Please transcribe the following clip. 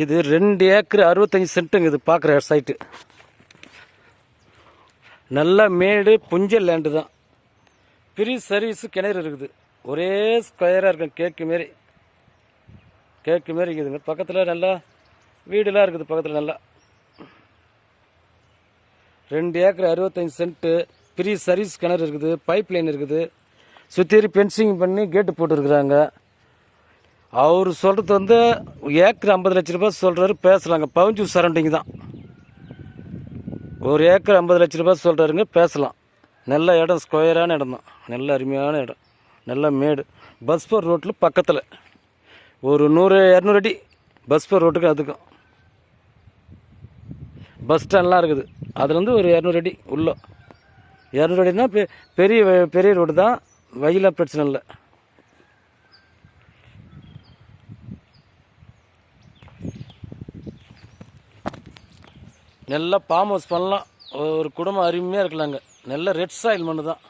இது 2 ஏக்கர் 65 சென்ட்டுங்க. இது பார்க்குற சைட்டு நல்ல மேடு புஞ்சல் லேண்டு தான். ஃப்ரீ சர்வீஸு கிணறு இருக்குது. ஒரே ஸ்கொயராக இருக்கும். கேக்கு மாரி இருக்குதுங்க. பக்கத்தில் நல்லா வீடுலாம் இருக்குது. பக்கத்தில் நல்லா 2 ஏக்கர் 65 சென்ட்டு ஃப்ரீ சர்வீஸ் கிணறு இருக்குது. பைப் லைன் இருக்குது. சுற்றி பென்சிங் பண்ணி கேட்டு போட்டுருக்குறாங்க. அவர் சொல்கிறது ஏக்கர் 50 லட்ச ரூபா சொல்கிறாரு. பேசலாங்க. பவுஞ்சு சரௌண்டிங் தான். 1 ஏக்கர் 50 லட்ச ரூபா சொல்கிறாருங்க. பேசலாம். நல்ல இடம், ஸ்கொயரான இடம் தான். நல்ல அருமையான இடம். நல்ல மேடு. பஸ் போர் ரோட்டில் பக்கத்தில் ஒரு 100-200 அடி பஸ் போர் ரோட்டுக்கு அதுக்கும் பஸ் ஸ்டாண்ட்லாம் இருக்குது. அதுலேருந்து ஒரு 200 அடி உள்ள. 200 அடினா பெரிய ரோடு தான். வயலாம் பிரச்சனை இல்லை. நல்லா ஃபார்ம் ஹவுஸ் பண்ணலாம். ஒரு குடும்பம் அருமையாக இருக்கலாங்க. நல்ல ரெட் சாயில் மண்ணு தான்.